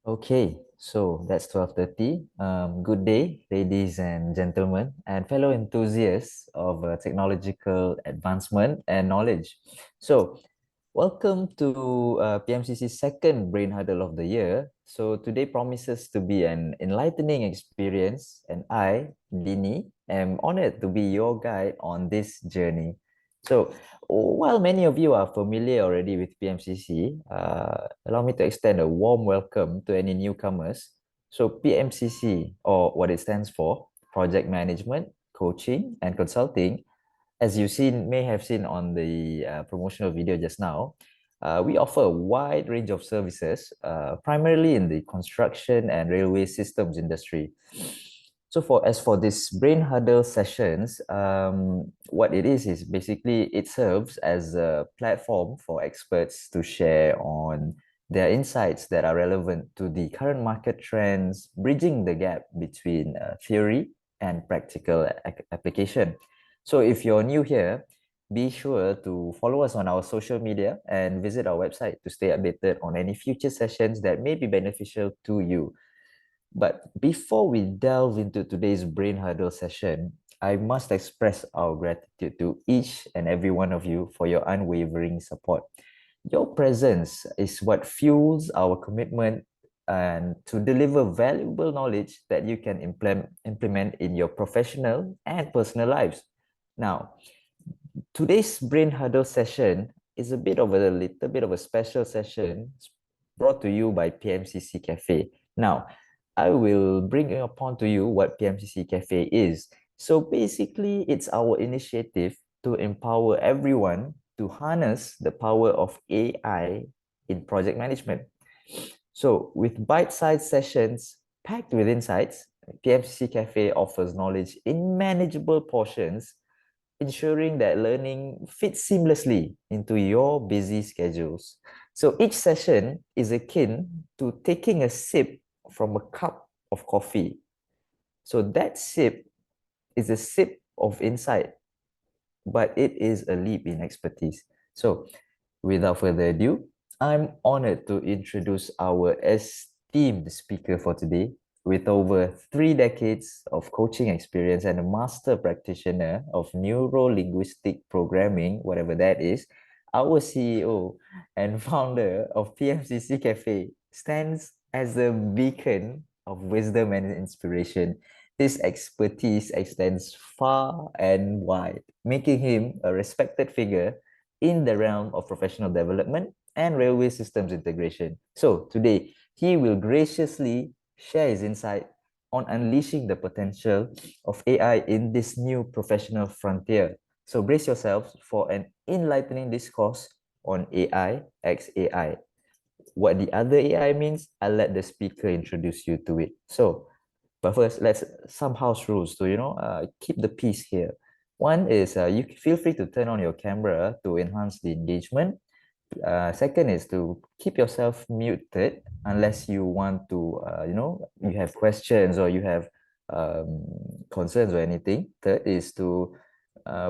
Okay, so that's 12:30. Good day, ladies and gentlemen, and fellow enthusiasts of technological advancement and knowledge. So, welcome to PMCC's second Brain Huddle of the year. So, today promises to be an enlightening experience, and I, Dini, am honored to be your guide on this journey. So, while many of you are familiar already with PMCC, allow me to extend a warm welcome to any newcomers. So, PMCC, or what it stands for, Project Management, Coaching, and Consulting, as may have seen on the promotional video just now, we offer a wide range of services, primarily in the construction and railway systems industry. So as for this brain huddle sessions, what it is basically it serves as a platform for experts to share on their insights that are relevant to the current market trends, bridging the gap between theory and practical application. So if you're new here, be sure to follow us on our social media and visit our website to stay updated on any future sessions that may be beneficial to you. But before we delve into today's Brain Huddle session, I must express our gratitude to each and every one of you for your unwavering support. Your presence is what fuels our commitment and to deliver valuable knowledge that you can implement in your professional and personal lives. Now, today's Brain Huddle session is a little bit of a special session brought to you by PMCC.Cafe. Now, I will bring upon to you what PMCC.Cafe is. So basically, it's our initiative to empower everyone to harness the power of AI in project management. So with bite-sized sessions packed with insights, PMCC.Cafe offers knowledge in manageable portions, ensuring that learning fits seamlessly into your busy schedules. So each session is akin to taking a sip from a cup of coffee. So that sip is a sip of insight, but it is a leap in expertise. So without further ado, I'm honored to introduce our esteemed speaker for today. With over 3 decades of coaching experience and a master practitioner of neuro-linguistic programming, whatever that is, our CEO and founder of PMCC.Cafe stands as a beacon of wisdom and inspiration. His expertise extends far and wide, making him a respected figure in the realm of professional development and railway systems integration. So today, he will graciously share his insight on unleashing the potential of AI in this new professional frontier. So brace yourselves for an enlightening discourse on AI x AI. What the other AI means, I'll let the speaker introduce you to it. So, but first, let's some house rules to keep the peace here. One is you feel free to turn on your camera to enhance the engagement. Second is to keep yourself muted unless you want to, you have questions or you have concerns or anything. Third is to,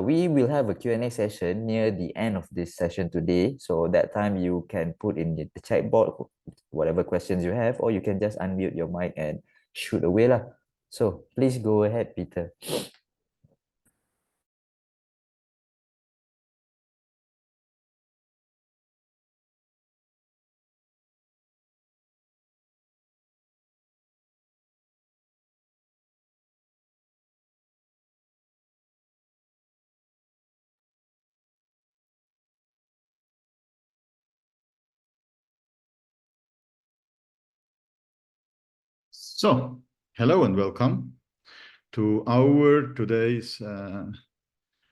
we will have a Q&A session near the end of this session today. So that time you can put in the chat box whatever questions you have, or you can just unmute your mic and shoot away lah. So please go ahead, Peter. So, hello and welcome to our today's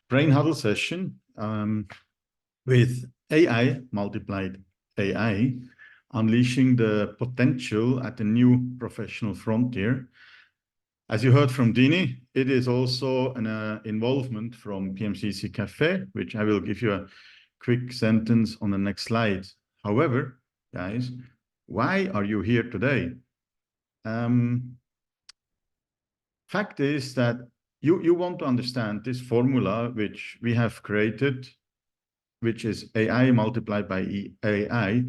Brain Huddle session with AI multiplied AI, unleashing the potential at the new professional frontier. As you heard from Dini, it is also an involvement from PMCC.Cafe, which I will give you a quick sentence on the next slide. However, guys, why are you here today? Fact is that you want to understand this formula which we have created, which is AI multiplied by AI,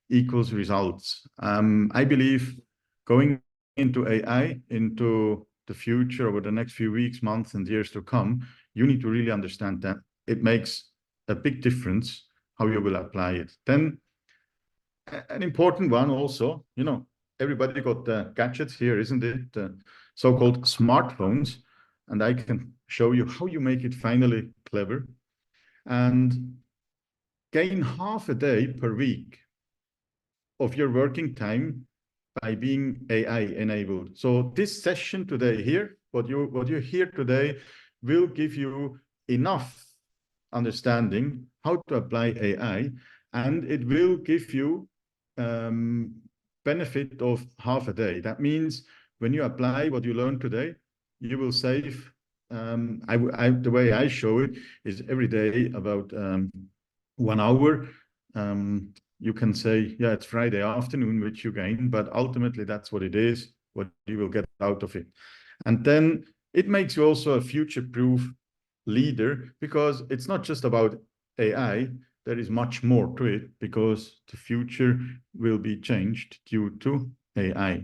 equals results. I believe going into AI, into the future over the next few weeks, months, and years to come, you need to really understand that it makes a big difference how you will apply it. Then an important one also, everybody got the gadgets here, isn't it? The so-called smartphones. And I can show you how you make it finally clever and gain half a day per week of your working time by being AI enabled. So this session today here, what you hear today will give you enough understanding how to apply AI, and it will give you benefit of half a day. That means when you apply what you learned today, you will save, the way I show it is every day about 1 hour. You can say, yeah, it's Friday afternoon, which you gain, but ultimately that's what it is, what you will get out of it. And then it makes you also a future-proof leader, because it's not just about AI, there is much more to it, because the future will be changed due to AI.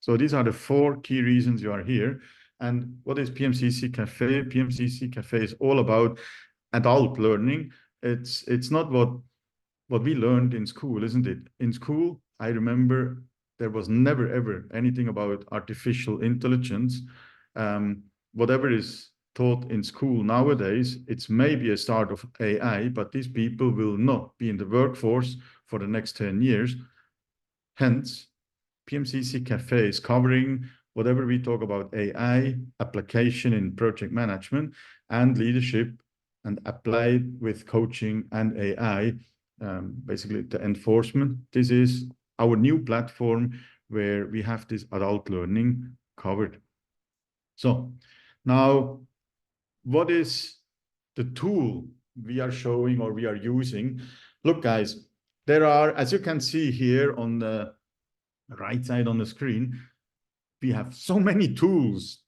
So these are the 4 key reasons you are here. And what is PMCC.Cafe? PMCC.Cafe is all about adult learning. It's not what we learned in school, isn't it? In school, I remember there was never, ever anything about artificial intelligence. Whatever is taught in school nowadays, it's maybe a start of AI, but these people will not be in the workforce for the next 10 years. Hence, PMCC.Cafe is covering whatever we talk about AI, application in project management and leadership, and applied with coaching and AI, basically the enforcement. This is our new platform where we have this adult learning covered. So now, what is the tool we are showing or we are using? Look, guys, there are, as you can see here on the right side on the screen, we have so many tools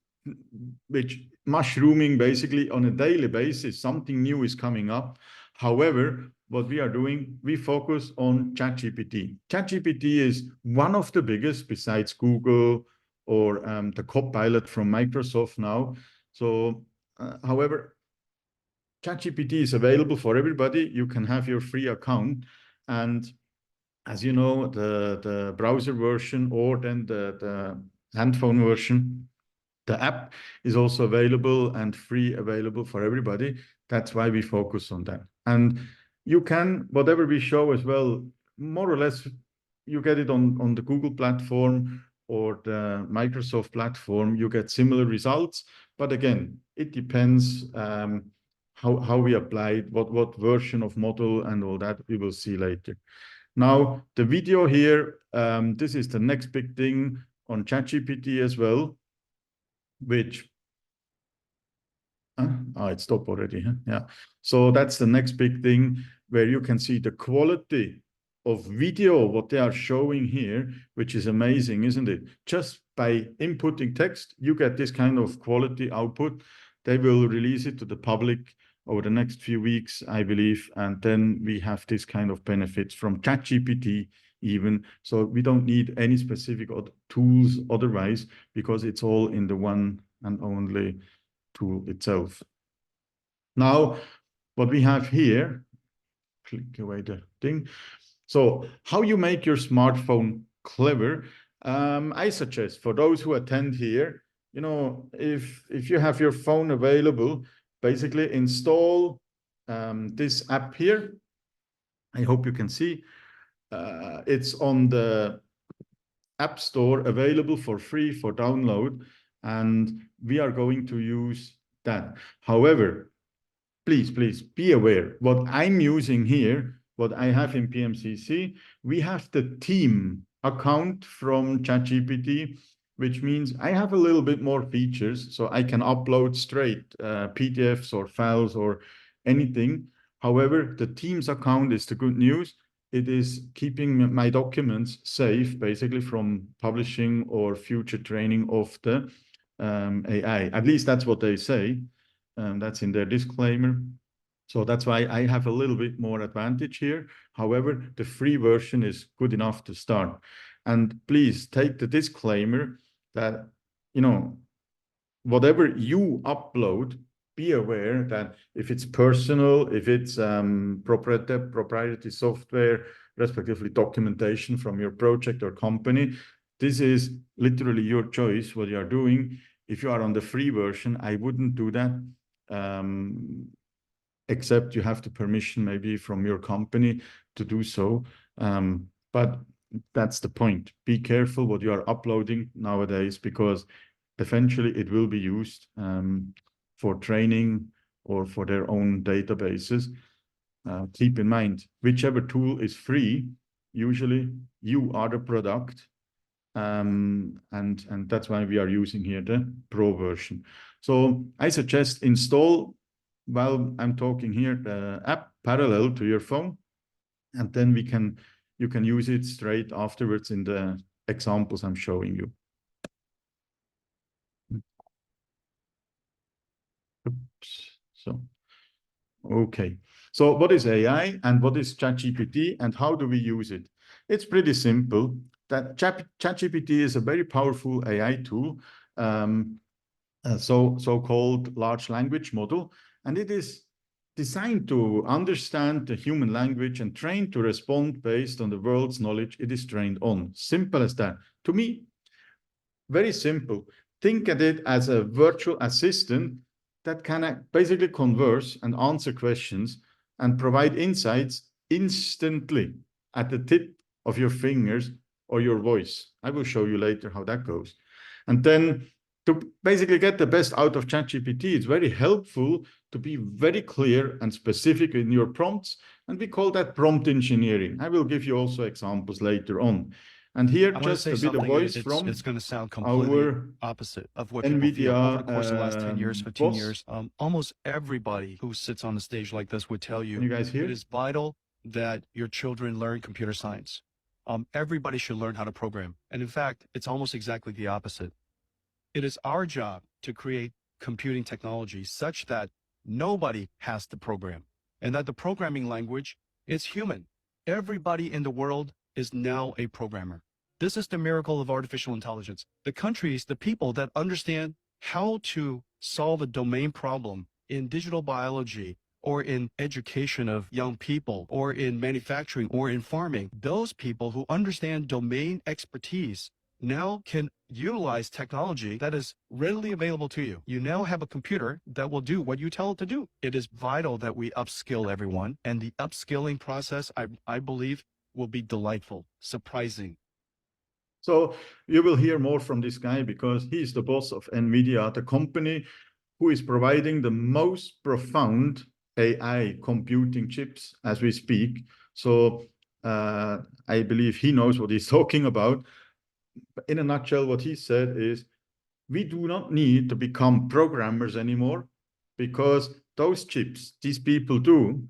which mushrooming basically on a daily basis. Something new is coming up. However, what we are doing, we focus on ChatGPT. ChatGPT is one of the biggest besides Google or the Copilot from Microsoft now. So, however, ChatGPT is available for everybody. You can have your free account, and as you know, the browser version or then the handphone version, the app is also available and free available for everybody. That's why we focus on that. And you can, whatever we show as well, more or less, you get it on the Google platform or the Microsoft platform, you get similar results. But again, it depends how we apply it, what version of model and all that we will see later. Now, the video here, this is the next big thing on ChatGPT as well, which, it stopped already, huh? Yeah. So that's the next big thing where you can see the quality of video, what they are showing here, which is amazing, isn't it? Just by inputting text, you get this kind of quality output. They will release it to the public over the next few weeks, I believe. And then we have this kind of benefits from ChatGPT even. So we don't need any specific tools otherwise, because it's all in the one and only tool itself. Now, what we have here, click away the thing. So how you make your smartphone clever, I suggest for those who attend here, if you have your phone available, basically install this app here. I hope you can see. It's on the App Store, available for free for download, and we are going to use that. However, please be aware, what I'm using here, what I have in PMCC, we have the team account from ChatGPT, which means I have a little bit more features, so I can upload straight PDFs or files or anything. However, the Teams account is the good news. It is keeping my documents safe, basically, from publishing or future training of the AI. At least that's what they say. That's in their disclaimer. So that's why I have a little bit more advantage here. However, the free version is good enough to start. And please take the disclaimer that, you know, whatever you upload, be aware that if it's personal, if it's proprietary software, respectively documentation from your project or company, this is literally your choice what you are doing. If you are on the free version, I wouldn't do that. Except you have the permission maybe from your company to do so. But that's the point. Be careful what you are uploading nowadays, because eventually it will be used for training or for their own databases. Keep in mind, whichever tool is free, usually you are the product. And that's why we are using here the Pro version. So I suggest install, while I'm talking here, the app parallel to your phone, and then you can use it straight afterwards in the examples I'm showing you. Oops. So, okay. So what is AI and what is ChatGPT and how do we use it? It's pretty simple. That ChatGPT is a very powerful AI tool, so-called large language model, and it is designed to understand the human language and trained to respond based on the world's knowledge it is trained on. Simple as that. To me, very simple. Think at it as a virtual assistant that can basically converse and answer questions and provide insights instantly at the tip of your fingers or your voice. I will show you later how that goes. And then to basically get the best out of ChatGPT, it's very helpful to be very clear and specific in your prompts. And we call that prompt engineering. I will give you also examples later on. And here, just a bit of voice from it's going to sound completely our opposite of what people NVIDIA feel. Over the course of the last 10 years, 15 boss. years, almost everybody who sits on a stage like this would tell Can you you guys hear? it is vital that your children learn computer science. Everybody should learn how to program. And in fact, it's almost exactly the opposite. It is our job to create computing technology such that nobody has to program, and that the programming language is human. Everybody in the world is now a programmer. This is the miracle of artificial intelligence. The countries, the people that understand how to solve a domain problem in digital biology or in education of young people or in manufacturing or in farming, those people who understand domain expertise now can utilize technology that is readily available to you. You now have a computer that will do what you tell it to do. It is vital that we upskill everyone, and the upskilling process, I believe, will be delightful, surprising. So you will hear more from this guy because he's the boss of NVIDIA, the company who is providing the most profound AI computing chips as we speak. So I believe he knows what he's talking about. But in a nutshell, what he said is, we do not need to become programmers anymore, because those chips, these people do,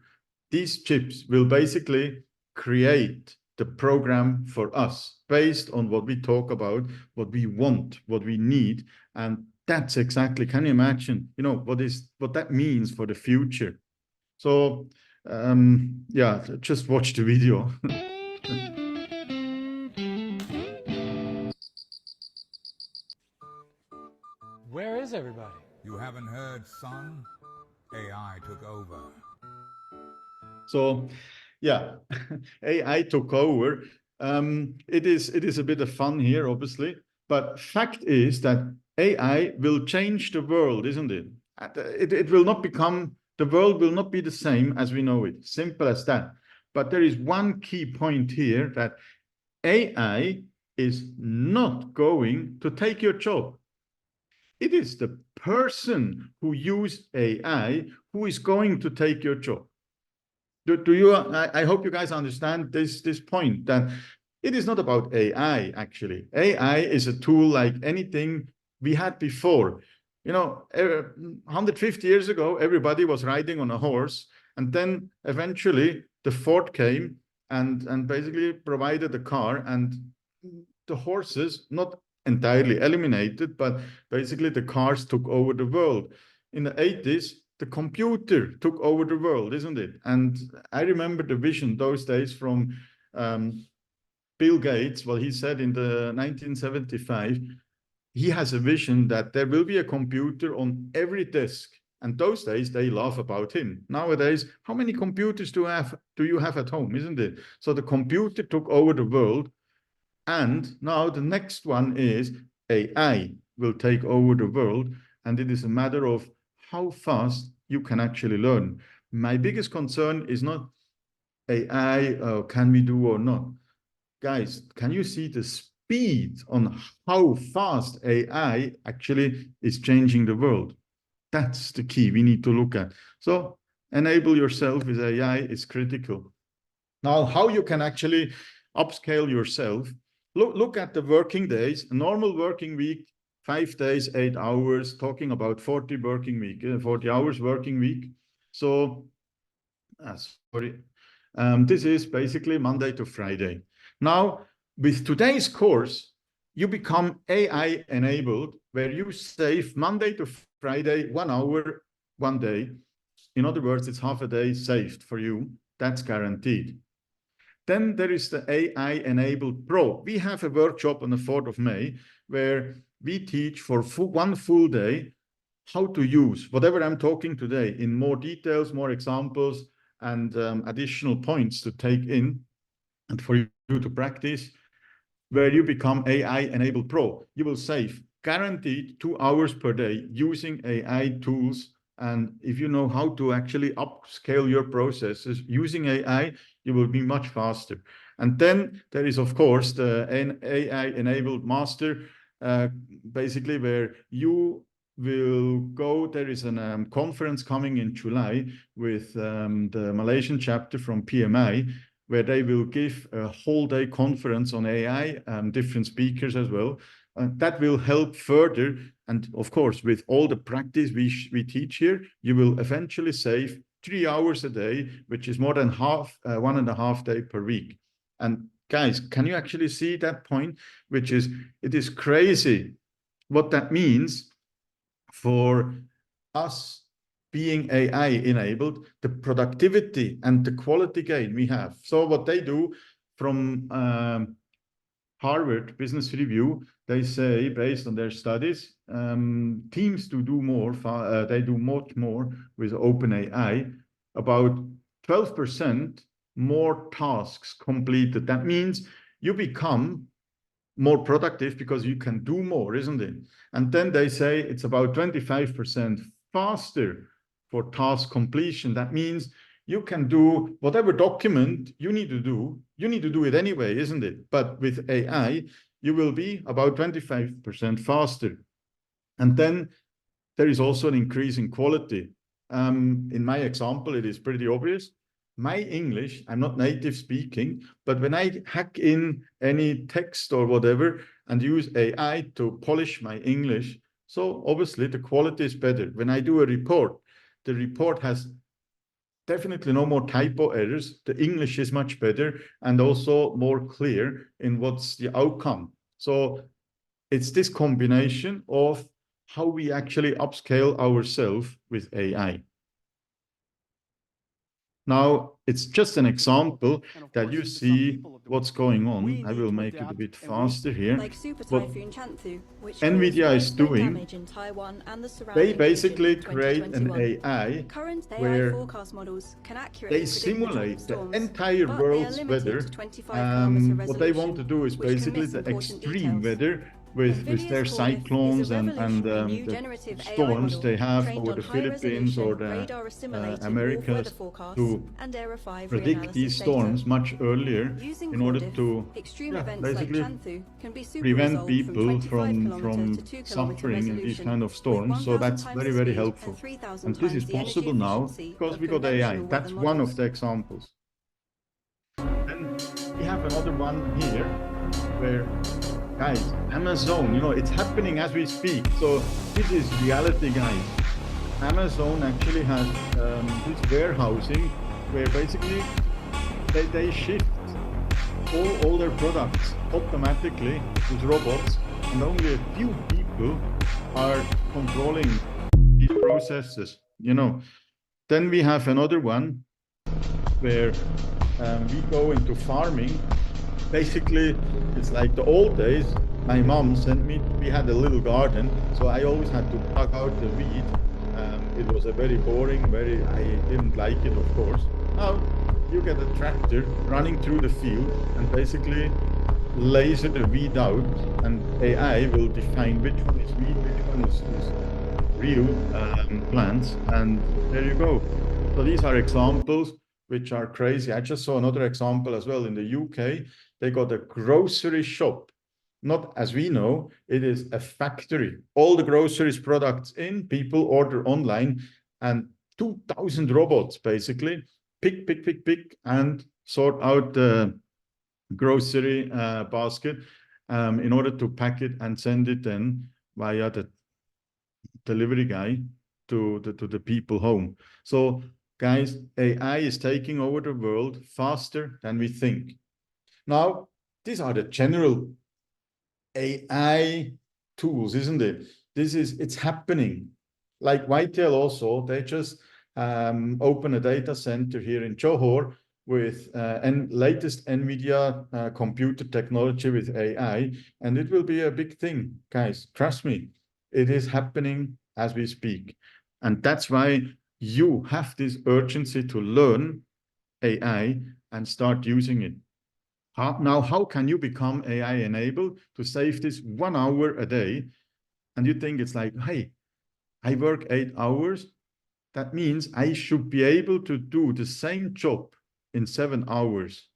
these chips will basically create the program for us based on what we talk about, what we want, what we need. And that's exactly, can you imagine, you know, what that means for the future? So yeah, just watch the video. Where is everybody? You haven't heard, son? AI took over. So yeah, AI took over. It is a bit of fun here, obviously, but fact is that AI will change the world, isn't it? It will not become, the world will not be the same as we know it. Simple as that. But there is one key point here, that AI is not going to take your job. It is the person who uses AI who is going to take your job. Do you? I hope you guys understand this point, that it is not about AI. Actually, AI is a tool like anything we had before. You know, 150 years ago, everybody was riding on a horse, and then eventually the Ford came and basically provided a car, and the horses not entirely eliminated, but basically the cars took over the world. In the 80s, the computer took over the world, isn't it? And I remember the vision those days from Bill Gates. Well, he said in the 1975, he has a vision that there will be a computer on every desk. And those days they laugh about him. Nowadays, how many computers do you have at home, isn't it? So the computer took over the world. And now the next one is AI will take over the world. And it is a matter of how fast you can actually learn. My biggest concern is not AI, can we do or not? Guys, can you see the speed on how fast AI actually is changing the world? That's the key we need to look at. So enable yourself with AI is critical. Now, how you can actually upscale yourself, look at the working days, a normal working week, 5 days, 8 hours, talking about 40 hours working week. So, this is basically Monday to Friday. Now, with today's course, you become AI enabled, where you save Monday to Friday, 1 hour, 1 day. In other words, it's half a day saved for you. That's guaranteed. Then there is the AI enabled Pro. We have a workshop on the 4th of May where we teach for one full day how to use whatever I'm talking today in more details, more examples, and additional points to take in and for you to practice, where you become AI enabled Pro. You will save guaranteed 2 hours per day using AI tools. And if you know how to actually upscale your processes using AI, you will be much faster. And then there is, of course, the AI enabled Master, basically where you will go. There is a conference coming in July with the Malaysian chapter from PMI, where they will give a whole day conference on AI, different speakers as well. That will help further. And of course, with all the practice we teach here, you will eventually save 3 hours a day, which is more than 1.5 days per week. And guys, can you actually see that point? It is crazy what that means for us being AI enabled, the productivity and the quality gain we have. So what they do from Harvard Business Review, they say, based on their studies, teams to do more, they do much more with OpenAI, about 12% more tasks completed. That means you become more productive because you can do more, isn't it? And then they say it's about 25% faster for task completion. That means you can do whatever document you need to do it anyway, isn't it? But with AI, you will be about 25% faster. And then there is also an increase in quality. In my example, it is pretty obvious. My English, I'm not native speaking, but when I hack in any text or whatever and use AI to polish my English, so obviously the quality is better. When I do a report, the report has definitely no more typo errors. The English is much better and also more clear in what's the outcome. So it's this combination of how we actually upscale ourselves with AI. Now, it's just an example that you see what's going on. I will make it a bit faster here. What NVIDIA is doing, they basically create an AI where they simulate the entire world's weather. What they want to do is basically the extreme weather with their cyclones and the storms they have over the Philippines or the Americas to predict these storms much earlier in order to basically prevent people from suffering in these kind of storms. So that's very, very helpful. And this is possible now because we got AI. That's one of the examples. Then we have another one here where, guys, Amazon, it's happening as we speak. So this is reality, guys. Amazon actually has this warehousing where basically they shift all their products automatically with robots, and only a few people are controlling these processes. you know. Then we have another one where we go into farming. Basically, it's like the old days. My mom sent me, we had a little garden, so I always had to plug out the weed. It was a very boring, I didn't like it, of course. Now, you get a tractor running through the field and basically laser the weed out, and AI will define which one is weed, which one is real plants, and there you go. So these are examples which are crazy. I just saw another example as well in the UK. They got a grocery shop. Not as we know, it is a factory. All the groceries products in, people order online, and 2,000 robots basically pick, and sort out the grocery basket in order to pack it and send it then via the delivery guy to the people home. So guys, AI is taking over the world faster than we think. Now, these are the general AI tools, isn't it? It's happening. Like Whitetail also, they just open a data center here in Johor with latest NVIDIA computer technology with AI, and it will be a big thing, guys. Trust me, it is happening as we speak. And that's why you have this urgency to learn AI and start using it. How can you become AI enabled to save this 1 hour a day? And you think it's like, hey, I work 8 hours. That means I should be able to do the same job in 7 hours.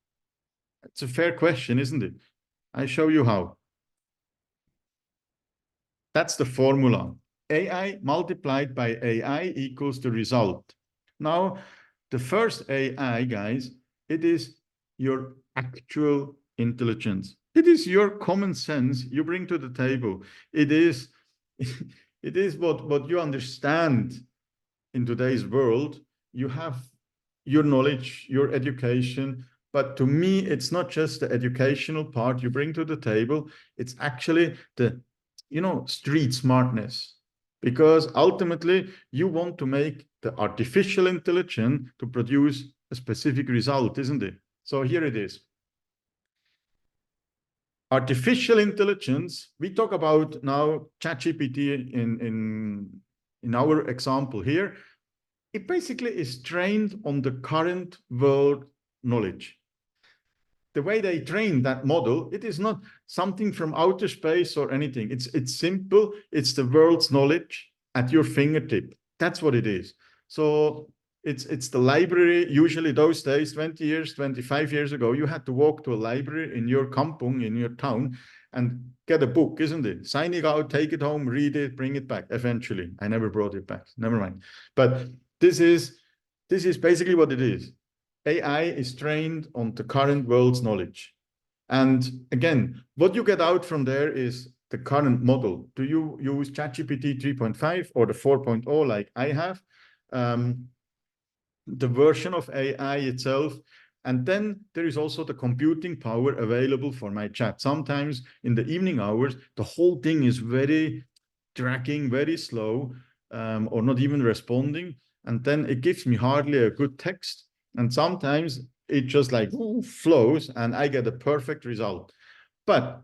It's a fair question, isn't it? I show you how. That's the formula. AI multiplied by AI equals the result. Now, the first AI, guys, it is your actual intelligence. It is your common sense you bring to the table. It is, it is what you understand in today's world. You have your knowledge, your education, but to me, it's not just the educational part you bring to the table. It's actually the, street smartness. Because ultimately, you want to make the artificial intelligence to produce a specific result, isn't it? So here it is. Artificial intelligence, we talk about now ChatGPT in our example here. It basically is trained on the current world knowledge. The way they train that model, it is not something from outer space or anything. It's simple. It's the world's knowledge at your fingertip. That's what it is. So it's the library. Usually those days, 20 years, 25 years ago, you had to walk to a library in your kampung, in your town, and get a book, isn't it? Sign it out, take it home, read it, bring it back. Eventually, I never brought it back. Never mind. But this is basically what it is. AI is trained on the current world's knowledge. And again, what you get out from there is the current model. Do you use ChatGPT 3.5 or the 4.0 like I have? The version of AI itself. And then there is also the computing power available for my chat. Sometimes in the evening hours, the whole thing is very dragging, very slow, or not even responding. And then it gives me hardly a good text. And sometimes it just like flows and I get a perfect result. But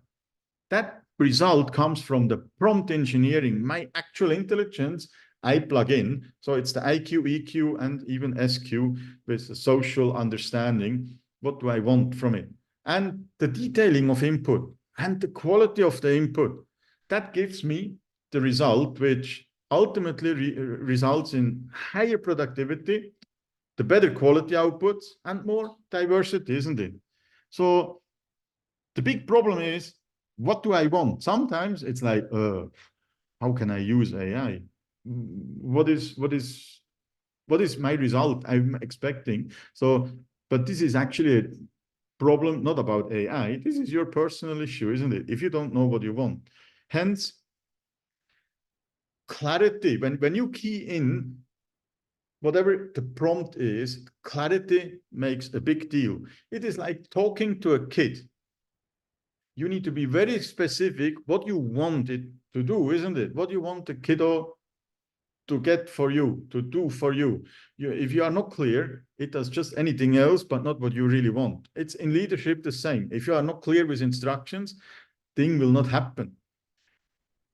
that result comes from the prompt engineering, my actual intelligence I plug in. So it's the IQ, EQ, and even SQ with the social understanding. What do I want from it? And the detailing of input and the quality of the input. That gives me the result, which ultimately results in higher productivity, the better quality outputs, and more diversity, isn't it? So the big problem is, what do I want? Sometimes it's like, how can I use AI? What is my result I'm expecting? So, but this is actually a problem not about AI. This is your personal issue, isn't it? If you don't know what you want. Hence, clarity. When you key in whatever the prompt is, clarity makes a big deal. It is like talking to a kid. You need to be very specific what you want it to do, isn't it? What you want the kiddo to get for you, to do for you. If you are not clear, it does just anything else, but not what you really want. It's in leadership the same. If you are not clear with instructions, thing will not happen.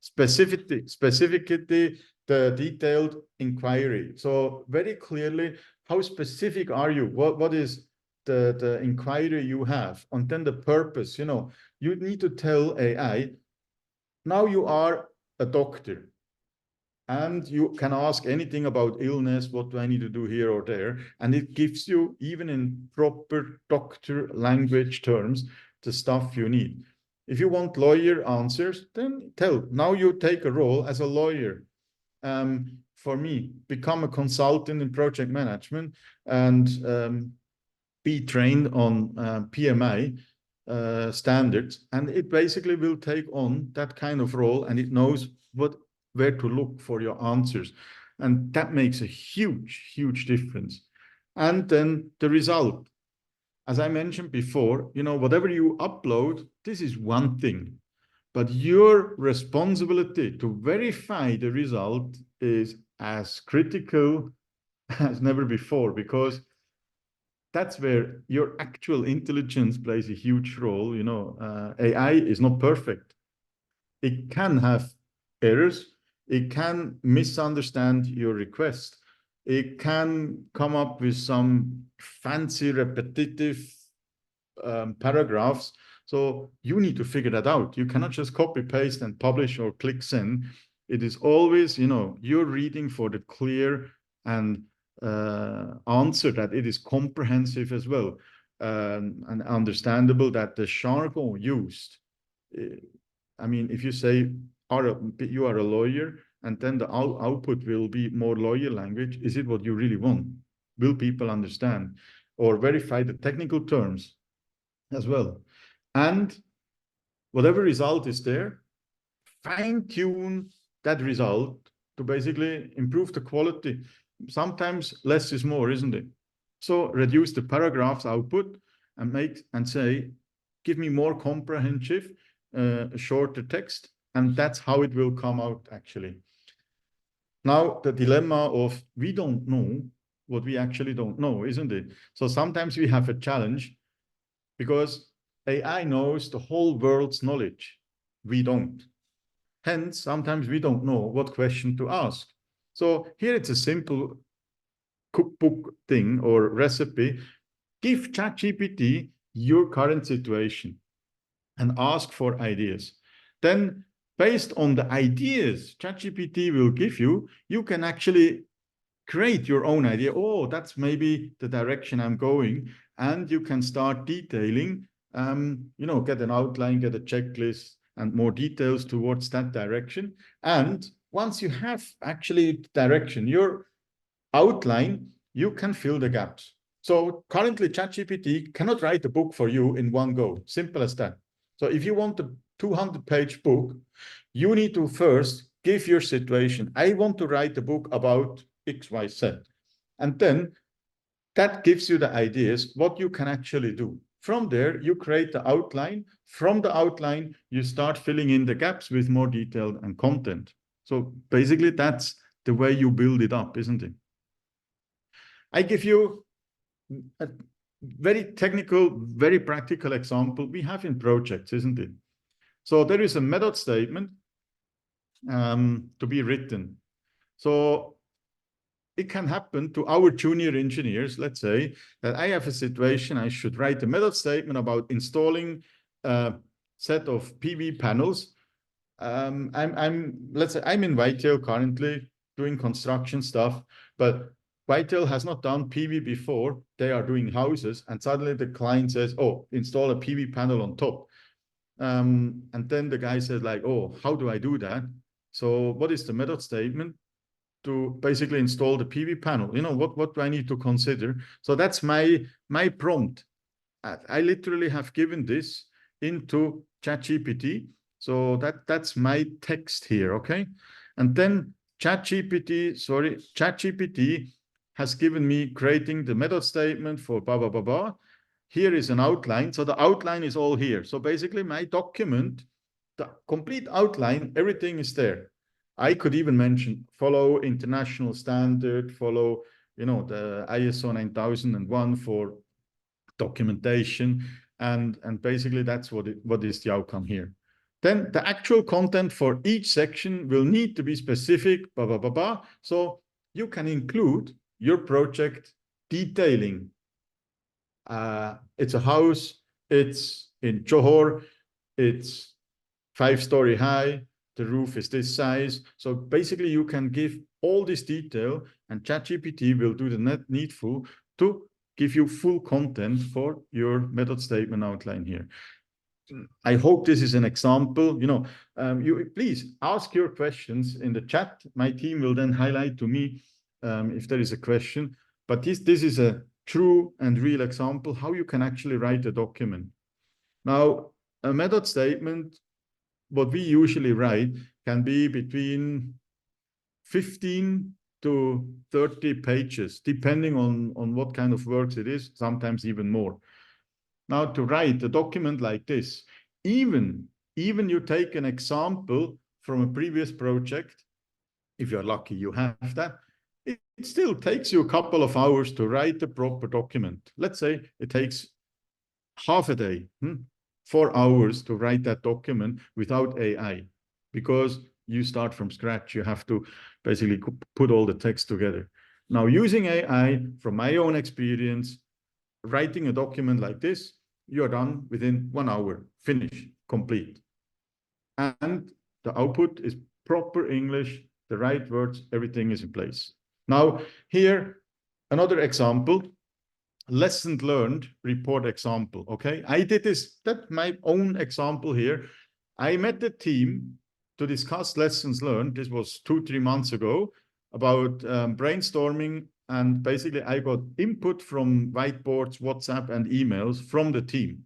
Specificity, the detailed inquiry. So very clearly, how specific are you? What is the inquiry you have? And then the purpose, you know, you need to tell AI, now you are a doctor and you can ask anything about illness, what do I need to do here or there? And it gives you, even in proper doctor language terms, the stuff you need. If you want lawyer answers, then tell, now you take a role as a lawyer. For me, become a consultant in project management and be trained on PMI standards. And it basically will take on that kind of role, and it knows where to look for your answers. And that makes a huge, huge difference. And then the result. As I mentioned before, you know, whatever you upload, this is one thing. But your responsibility to verify the result is as critical as never before, because that's where your actual intelligence plays a huge role. You know, AI is not perfect. It can have errors. It can misunderstand your request. It can come up with some fancy repetitive paragraphs. So you need to figure that out. You cannot just copy, paste, and publish or click send. It is always, you know, you're reading for the clear and answer, that it is comprehensive as well, and understandable, that the jargon used. I mean, if you say you are a lawyer, and then the output will be more lawyer language, is it what you really want? Will people understand? Or verify the technical terms as well. And whatever result is there, fine-tune that result to basically improve the quality. Sometimes less is more, isn't it? So reduce the paragraphs output and say, give me more comprehensive, shorter text, and that's how it will come out actually. Now, the dilemma of we don't know what we actually don't know, isn't it? So sometimes we have a challenge because AI knows the whole world's knowledge. We don't. Hence, sometimes we don't know what question to ask. So here it's a simple cookbook thing or recipe. Give ChatGPT your current situation and ask for ideas. Then, based on the ideas ChatGPT will give you, you can actually create your own idea. Oh, that's maybe the direction I'm going. And you can start detailing, you know, get an outline, get a checklist, and more details towards that direction. And once you have actually direction, your outline, you can fill the gaps. So currently ChatGPT cannot write a book for you in one go. Simple as that. So if you want a 200-page book, you need to first give your situation. I want to write a book about X, Y, Z. And then that gives you the ideas, what you can actually do. From there, you create the outline. From the outline, you start filling in the gaps with more detail and content. So basically, that's the way you build it up, isn't it? I give you a very technical, very practical example we have in projects, isn't it? So there is a method statement to be written. So it can happen to our junior engineers, let's say, that I have a situation, I should write a method statement about installing a set of PV panels. Let's say I'm in Whitetail currently doing construction stuff, but Whitetail has not done PV before. They are doing houses, and suddenly the client says, oh, install a PV panel on top. And then the guy says like, oh, how do I do that? So what is the method statement to basically install the PV panel? You know, what do I need to consider? So that's my prompt. I literally have given this into ChatGPT. So that's my text here, okay? And then ChatGPT has given me creating the method statement for blah, blah, blah, blah. Here is an outline. So the outline is all here. So basically my document, the complete outline, everything is there. I could even mention follow international standard, follow, you know, the ISO 9001 for documentation, and basically that's what is the outcome here. Then the actual content for each section will need to be specific, blah, blah, blah, blah. So you can include your project detailing. It's a house, it's in Johor, it's 5-story high, the roof is this size. So basically you can give all this detail, and ChatGPT will do the needful to give you full content for your method statement outline here. I hope this is an example. You know, you please ask your questions in the chat. My team will then highlight to me if there is a question. But this is a true and real example how you can actually write a document. Now, a method statement, what we usually write, can be between 15 to 30 pages, depending on what kind of works it is, sometimes even more. Now, to write a document like this, even you take an example from a previous project, if you're lucky you have that, it still takes you a couple of hours to write a proper document. Let's say it takes half a day, 4 hours to write that document without AI, because you start from scratch. You have to basically put all the text together. Now, using AI, from my own experience, writing a document like this, you're done within 1 hour, finish, complete. And the output is proper English, the right words, everything is in place. Now, here, another example, lesson learned report example, okay? I did this, that's my own example here. I met the team to discuss lessons learned. This was 2-3 months ago, about brainstorming, and basically I got input from whiteboards, WhatsApp, and emails from the team.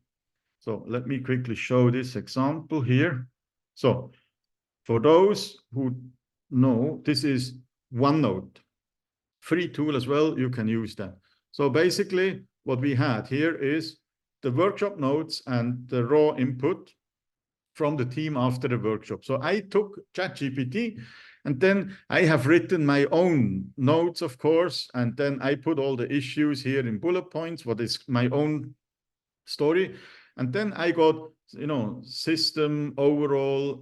So let me quickly show this example here. So for those who know, this is OneNote, free tool as well, you can use that. So basically what we had here is the workshop notes and the raw input from the team after the workshop. So I took ChatGPT, and then I have written my own notes, of course, and then I put all the issues here in bullet points, what is my own story. And then I got, you know, system overall.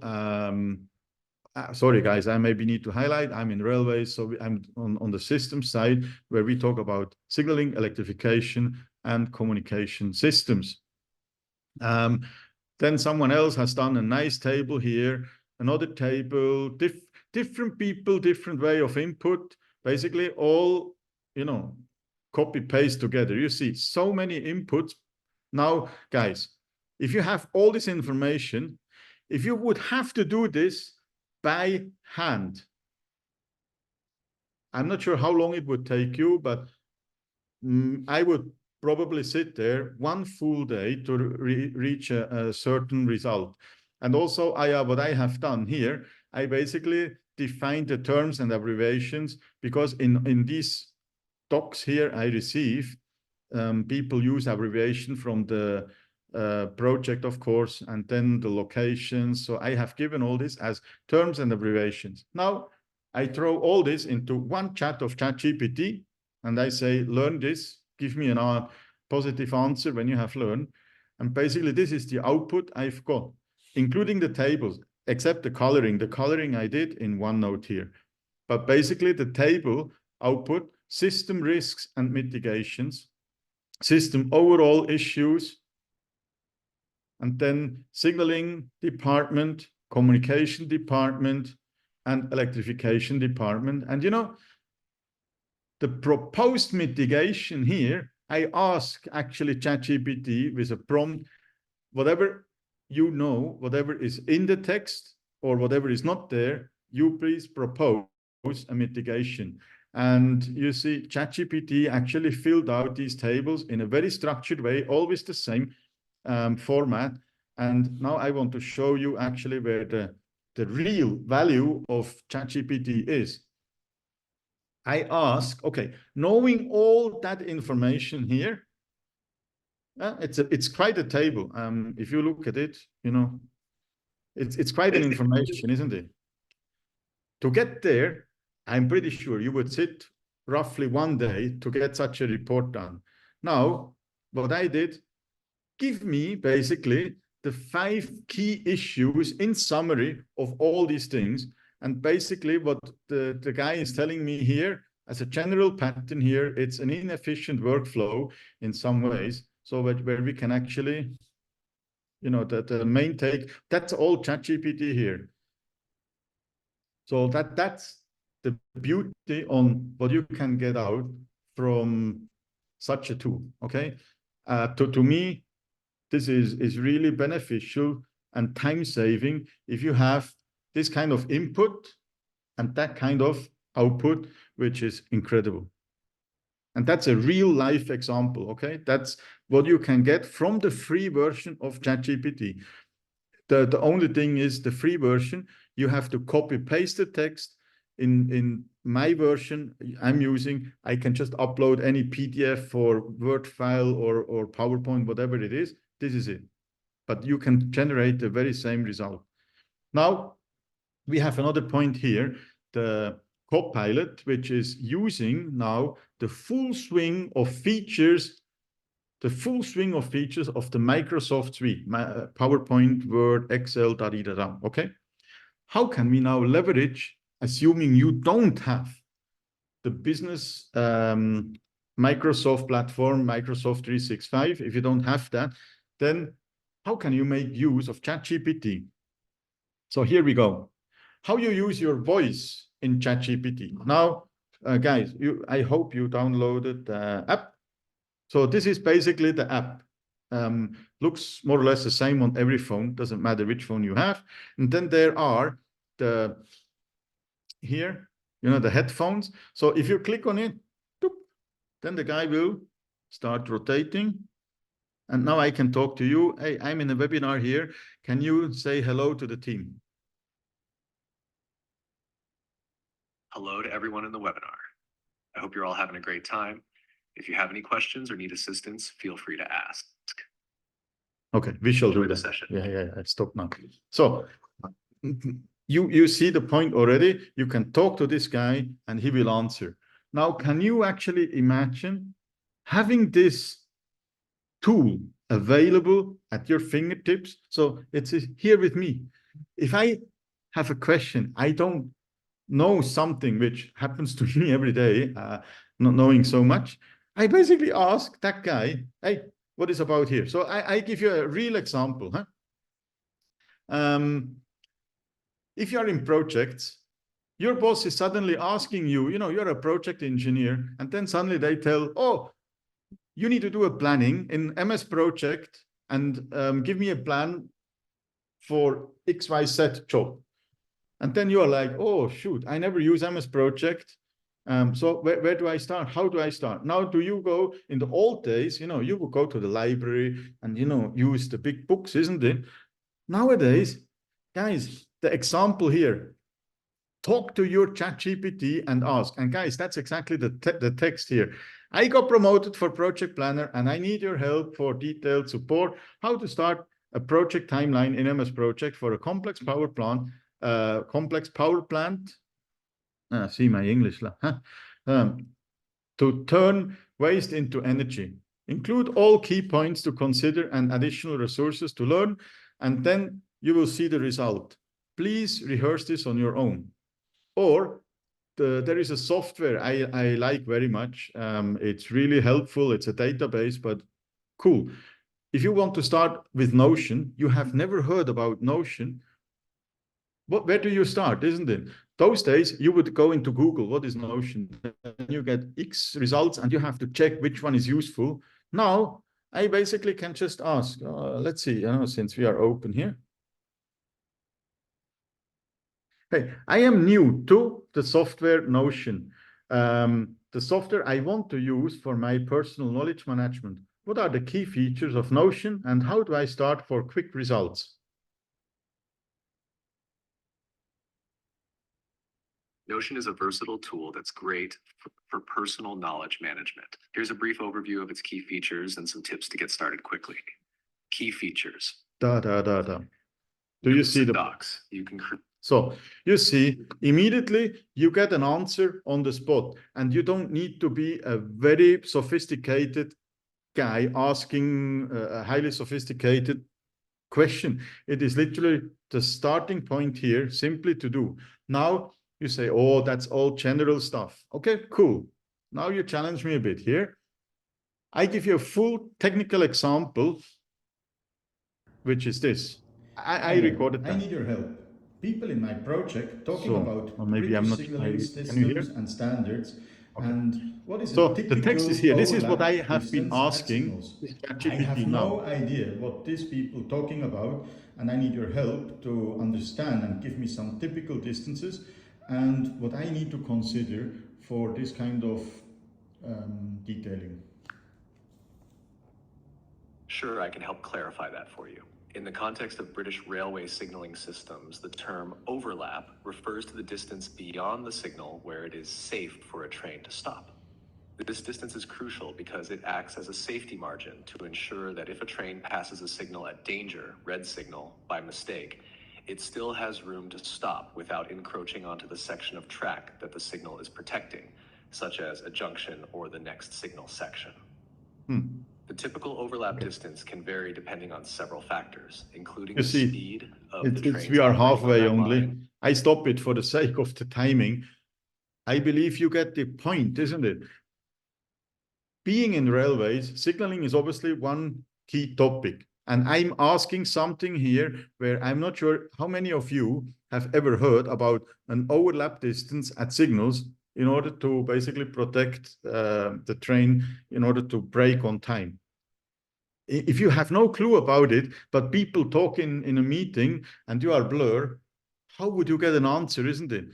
Sorry, guys, I maybe need to highlight, I'm in railways, so I'm on the system side, where we talk about signaling, electrification, and communication systems. Then someone else has done a nice table here, another table, different people, different way of input, basically all, you know, copy paste together. You see so many inputs. Now, guys, if you have all this information, if you would have to do this by hand, I'm not sure how long it would take you, but I would probably sit there 1 full day to reach a certain result. And also, what I have done here, I basically defined the terms and abbreviations, because in these docs here I receive, people use abbreviation from the project, of course, and then the locations. So I have given all this as terms and abbreviations. Now, I throw all this into one chat of ChatGPT, and I say, learn this, give me a positive answer when you have learned. And basically, this is the output I've got, including the tables, except the coloring. The coloring I did in OneNote here. But basically, the table output, system risks and mitigations, system overall issues, and then signaling department, communication department, and electrification department. And you know, the proposed mitigation here, I ask actually ChatGPT with a prompt, whatever you know, whatever is in the text or whatever is not there, you please propose a mitigation. And you see, ChatGPT actually filled out these tables in a very structured way, always the same format. And now I want to show you actually where the real value of ChatGPT is. I ask, okay, knowing all that information here, it's quite a table. If you look at it, you know, it's quite an information, isn't it? To get there, I'm pretty sure you would sit roughly 1 day to get such a report done. Now, what I did, give me basically the 5 key issues in summary of all these things. And basically what the guy is telling me here, as a general pattern here, it's an inefficient workflow in some ways. So where we can actually, you know, the main take, that's all ChatGPT here. So that's the beauty on what you can get out from such a tool, okay? To me, this is really beneficial and time-saving if you have this kind of input and that kind of output, which is incredible. And that's a real-life example, okay? That's what you can get from the free version of ChatGPT. The only thing is the free version, you have to copy-paste the text. In my version I'm using, I can just upload any PDF or Word file or PowerPoint, whatever it is. This is it. But you can generate the very same result. Now, we have another point here, the Copilot, which is using now the full swing of features of the Microsoft suite, PowerPoint, Word, Excel, okay? How can we now leverage, assuming you don't have the business Microsoft platform, Microsoft 365, if you don't have that, then how can you make use of ChatGPT? So here we go. How you use your voice in ChatGPT. Now, guys, I hope you downloaded the app. So this is basically the app. Looks more or less the same on every phone, doesn't matter which phone you have. And then there are here, you know, the headphones. So if you click on it, then the guy will start rotating. And now I can talk to you. Hey, I'm in a webinar here. Can you say hello to the team? Hello to everyone in the webinar. I hope you're all having a great time. If you have any questions or need assistance, feel free to ask. Okay, we shall do the that. session. Yeah, stop now. So you see the point already. You can talk to this guy and he will answer. Now, can you actually imagine having this tool available at your fingertips? So it's here with me. If I have a question, I don't know something which happens to me every day, not knowing so much, I basically ask that guy, hey, what is about here? So I give you a real example. If you're in projects, your boss is suddenly asking you, you know, you're a project engineer, and then suddenly they tell, oh, you need to do a planning in MS Project and give me a plan for XYZ job. And then you're like, oh, shoot, I never use MS Project. So where do I start? How do I start? Now, do you go in the old days, you know, you would go to the library and, you know, use the big books, isn't it? Nowadays, guys, the example here, talk to your ChatGPT and ask. And guys, that's exactly the text here. I got promoted for project planner and I need your help for detailed support. How to start a project timeline in MS Project for a complex power plant. See my English. To turn waste into energy. Include all key points to consider and additional resources to learn, and then you will see the result. Please rehearse this on your own. Or there is a software I like very much. It's really helpful. It's a database, but cool. If you want to start with Notion, you have never heard about Notion. Where do you start, isn't it? Those days, you would go into Google, what is Notion? And you get X results and you have to check which one is useful. Now, I basically can just ask, let's see, since we are open here. Hey, I am new to the software Notion. The software I want to use for my personal knowledge management. What are the key features of Notion and how do I start for quick results? Notion is a versatile tool that's great for personal knowledge management. Here's a brief overview of its key features and some tips to get started quickly. Key features. Do you see the docs? You can So you see, immediately you get an answer on the spot, and you don't need to be a very sophisticated guy asking a highly sophisticated question. It is literally the starting point here, simply to do. Now you say, oh, that's all general stuff. Okay, cool. Now you challenge me a bit here. I give you a full technical example, which is this. I recorded that. I need your help. People in my project talking So, about or maybe I'm British not, signaling can you hear? systems and standards, Okay. and what is a So the text is typical here. This is what I overlap have been distance at asking signals. this I have ChatGPT no now. idea what these people talking about, and I need your help to understand and give me some typical distances and what I need to consider for this kind of detailing. Sure, I can help clarify that for you. In the context of British railway signaling systems, the term overlap refers to the distance beyond the signal where it is safe for a train to stop. This distance is crucial because it acts as a safety margin to ensure that if a train passes a signal at danger, red signal, by mistake, it still has room to stop without encroaching onto the section of track that the signal is protecting, such as a junction or the next signal section. The typical overlap distance can vary depending on several factors, including the speed of the trains we are operating on halfway that only. line. I stop it for the sake of the timing. I believe you get the point, isn't it? Being in railways, signaling is obviously one key topic. And I'm asking something here where I'm not sure how many of you have ever heard about an overlap distance at signals in order to basically protect the train in order to brake on time. If you have no clue about it, but people talk in a meeting and you are blur, how would you get an answer, isn't it?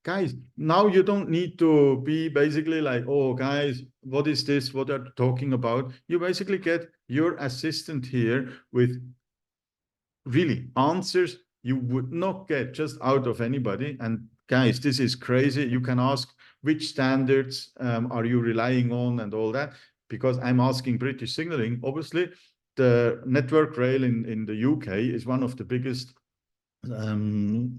Guys, now you don't need to be basically like, oh, guys, what is this? What are you talking about? You basically get your assistant here with really answers you would not get just out of anybody. And guys, this is crazy. You can ask which standards are you relying on and all that, because I'm asking British Signaling. Obviously, the Network Rail in the UK is one of the biggest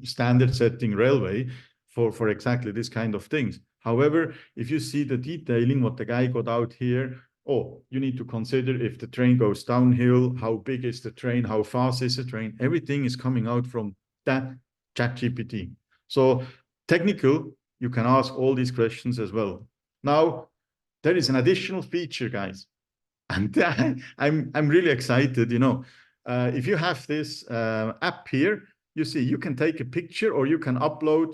standard setting railway for exactly this kind of things. However, if you see the detailing, what the guy got out here, oh, you need to consider if the train goes downhill, how big is the train, how fast is the train, everything is coming out from that ChatGPT. So technical, you can ask all these questions as well. Now, there is an additional feature, guys. And I'm really excited, you know. If you have this app here, you see you can take a picture or you can upload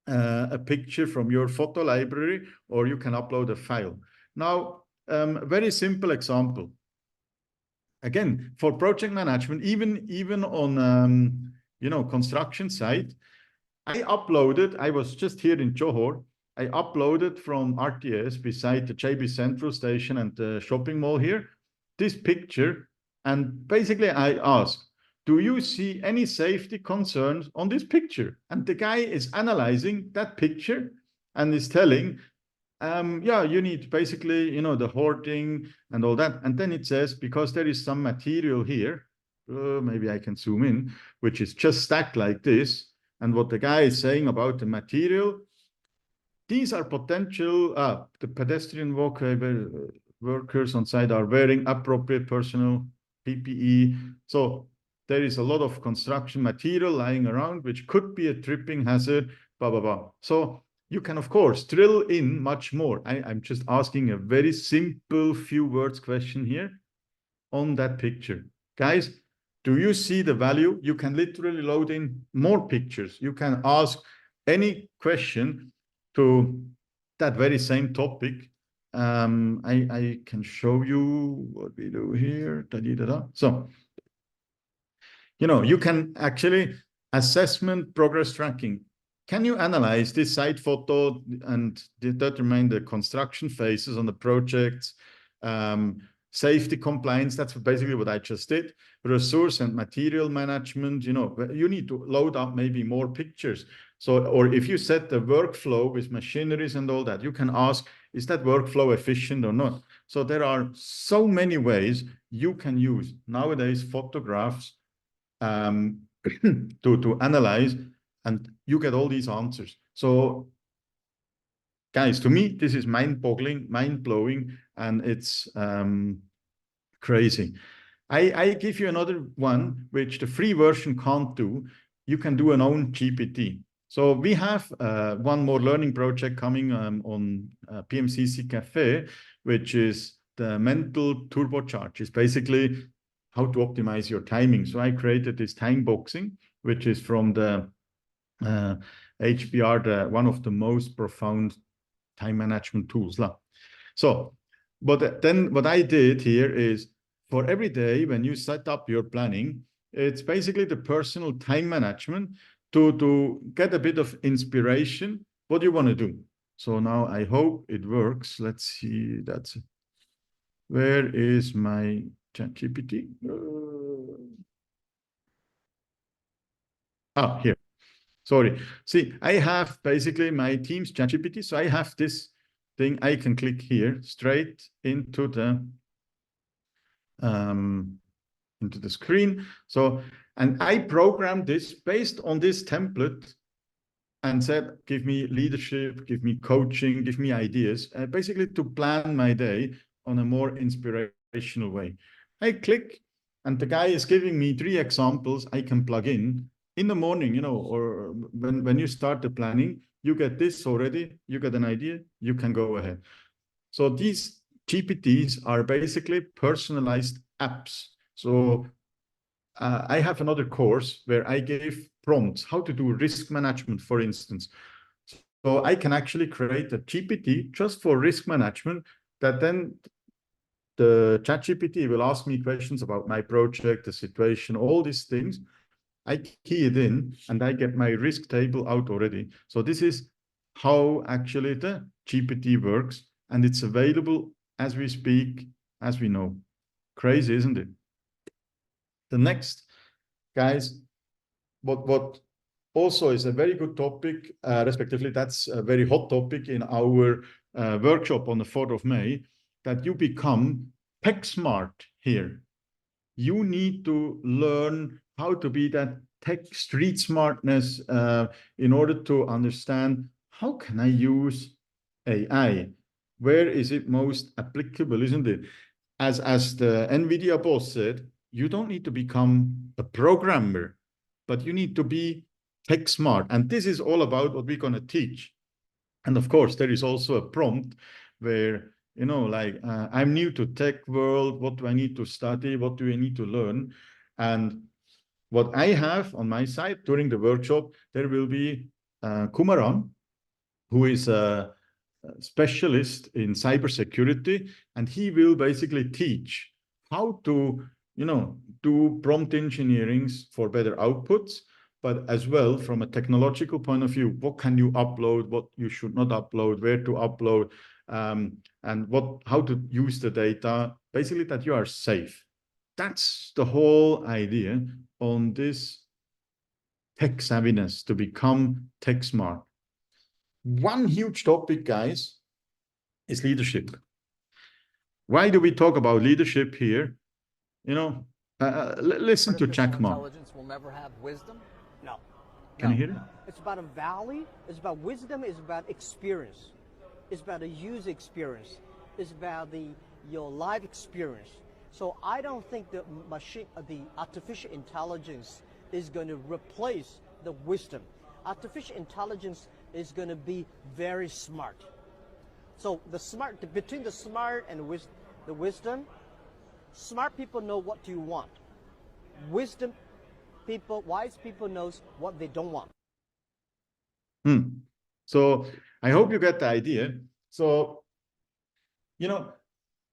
a picture from your photo library, or you can upload a file. Now, very simple example. Again, for project management, even on you know, construction site, I was just here in Johor. I uploaded from RTS beside the JB Central Station and the shopping mall here, this picture. And basically I asked, do you see any safety concerns on this picture? And the guy is analyzing that picture and is telling, yeah, you need basically, you know, the hoarding and all that. And then it says, because there is some material here, maybe I can zoom in, which is just stacked like this. And what the guy is saying about the material, these are potential, the pedestrian walkway workers on site are wearing appropriate personal PPE. So there is a lot of construction material lying around, which could be a tripping hazard, blah, blah, blah. So you can, of course, drill in much more. I'm just asking a very simple few words question here on that picture. Guys, do you see the value? You can literally load in more pictures. You can ask any question to that very same topic. I can show you what we do here. So, you know, you can actually assessment progress tracking. Can you analyze this site photo and determine the construction phases on the projects? Safety compliance, that's basically what I just did. Resource and material management, you know, you need to load up maybe more pictures. So, or if you set the workflow with machineries and all that, you can ask, is that workflow efficient or not? So there are so many ways you can use nowadays photographs to analyze and you get all these answers. So guys, to me, this is mind-boggling, mind-blowing, and it's crazy. I give you another one, which the free version can't do. You can do an own GPT. So we have one more learning project coming on PMCC.Cafe, which is the mental turbocharge. It's basically how to optimize your timing. So I created this time boxing, which is from the HBR, one of the most profound time management tools. So, but then what I did here is, for every day when you set up your planning, it's basically the personal time management to get a bit of inspiration what you want to do. So now I hope it works. Let's see. Where is my ChatGPT? Here. Sorry. See, I have basically my Teams ChatGPT. So I have this thing. I can click here straight into the screen. So, and I programmed this based on this template and said, give me leadership, give me coaching, give me ideas, basically to plan my day on a more inspirational way. I click, and the guy is giving me 3 examples I can plug in the morning, you know, or when you start the planning, you get this already, you get an idea, you can go ahead. So these GPTs are basically personalized apps. So I have another course where I gave prompts, how to do risk management, for instance. So I can actually create a GPT just for risk management that then the ChatGPT will ask me questions about my project, the situation, all these things. I key it in and I get my risk table out already. So this is how actually the GPT works, and it's available as we speak, as we know. Crazy, isn't it? The next, guys, what also is a very good topic, respectively, that's a very hot topic in our workshop on the 4th of May, that you become tech smart here. You need to learn how to be that tech street smartness in order to understand, how can I use AI? Where is it most applicable, isn't it? As the NVIDIA boss said, you don't need to become a programmer, but you need to be tech smart. And this is all about what we're going to teach. And of course, there is also a prompt where, you know, like, I'm new to tech world. What do I need to study? What do I need to learn? And what I have on my side during the workshop, there will be Kumaran, who is a specialist in cybersecurity, and he will basically teach how to, you know, do prompt engineering for better outputs, but as well from a technological point of view, what can you upload, what you should not upload, where to upload, and how to use the data, basically that you are safe. That's the whole idea on this tech savviness, to become tech smart. One huge topic, guys, is leadership. Why do we talk about leadership here? You know, listen to Jack Ma. Intelligence will never have wisdom? No. Can you hear it? It's about a valley. It's about wisdom. It's about experience. It's about a user experience. It's about your life experience. So I don't think the artificial intelligence is going to replace the wisdom. Artificial intelligence is going to be very smart. So between the smart and the wisdom, smart people know what you want. Wise people knows what they don't want. So I hope you get the idea. So, you know,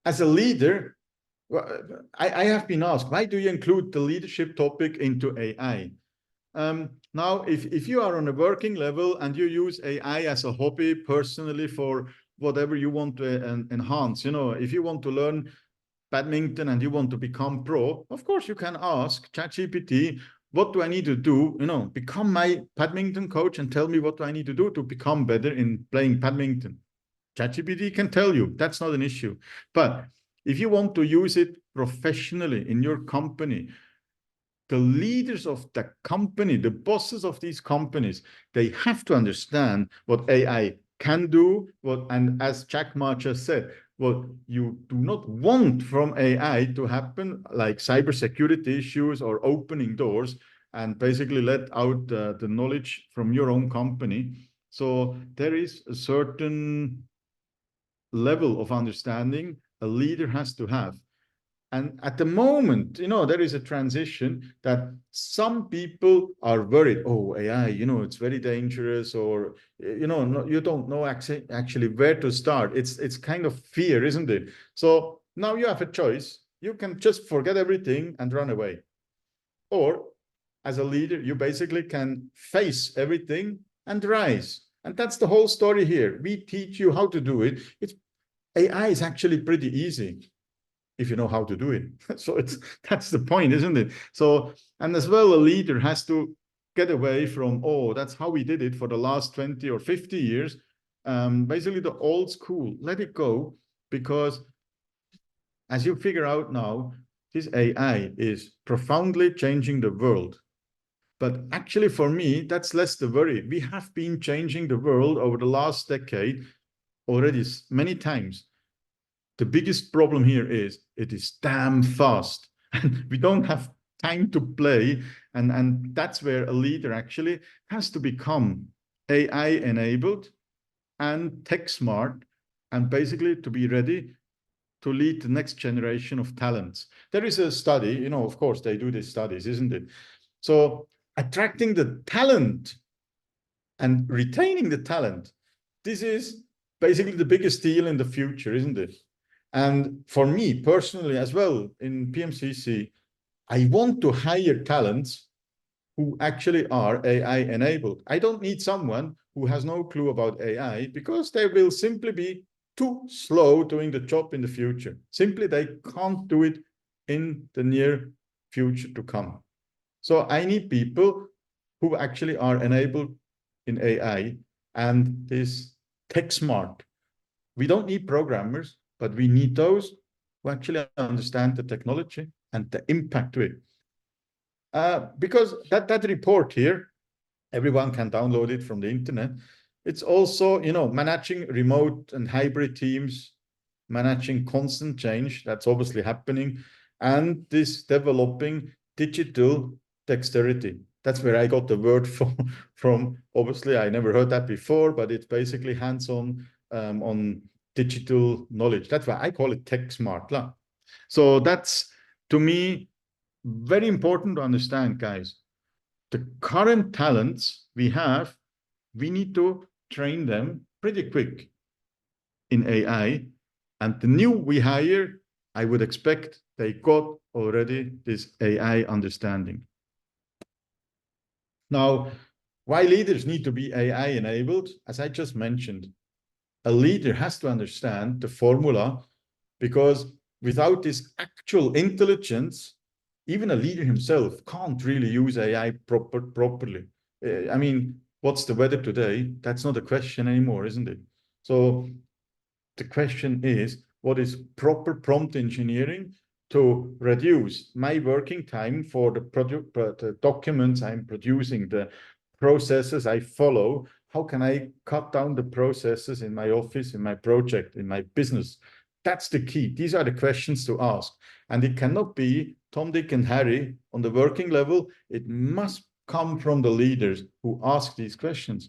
as a leader, I have been asked, why do you include the leadership topic into AI? Now, if you are on a working level and you use AI as a hobby personally for whatever you want to enhance, you know, if you want to learn badminton and you want to become pro, of course you can ask ChatGPT, what do I need to do, you know, become my badminton coach and tell me what do I need to do to become better in playing badminton. ChatGPT can tell you, that's not an issue. But if you want to use it professionally in your company, the leaders of the company, the bosses of these companies, they have to understand what AI can do, and as Jack Ma just said, what you do not want from AI to happen, like cybersecurity issues or opening doors, and basically let out the knowledge from your own company. So there is a certain level of understanding a leader has to have. And at the moment, there is a transition that some people are worried, oh, AI, it's very dangerous, or, you don't know actually where to start. It's kind of fear, isn't it? So now you have a choice. You can just forget everything and run away. Or as a leader, you basically can face everything and rise. And that's the whole story here. We teach you how to do it. AI is actually pretty easy if you know how to do it. So that's the point, isn't it? So, and as well, a leader has to get away from, oh, that's how we did it for the last 20 or 50 years. Basically the old school, let it go, because as you figure out now, this AI is profoundly changing the world. But actually for me, that's less the worry. We have been changing the world over the last decade already many times. The biggest problem here is it is damn fast. And we don't have time to play. And that's where a leader actually has to become AI enabled and tech smart, and basically to be ready to lead the next generation of talents. There is a study, of course they do these studies, isn't it? So attracting the talent and retaining the talent, this is basically the biggest deal in the future, isn't it? And for me personally as well, in PMCC, I want to hire talents who actually are AI enabled. I don't need someone who has no clue about AI, because they will simply be too slow doing the job in the future. Simply, they can't do it in the near future to come. So I need people who actually are enabled in AI and is tech smart. We don't need programmers, but we need those who actually understand the technology and the impact to it. Because that report here, everyone can download it from the internet. It's also, managing remote and hybrid teams, managing constant change, that's obviously happening, and this developing digital dexterity. That's where I got the word from. Obviously, I never heard that before, but it's basically hands-on on digital knowledge. That's why I call it tech smart. So that's, to me, very important to understand, guys. The current talents we have, we need to train them pretty quick in AI. And the new we hire, I would expect they got already this AI understanding. Now, why leaders need to be AI enabled? As I just mentioned, a leader has to understand the formula, because without this actual intelligence, even a leader himself can't really use AI properly. I mean, what's the weather today? That's not a question anymore, isn't it? So the question is, what is proper prompt engineering to reduce my working time for the documents I'm producing, the processes I follow? How can I cut down the processes in my office, in my project, in my business? That's the key. These are the questions to ask. And it cannot be Tom, Dick, and Harry on the working level. It must come from the leaders who ask these questions.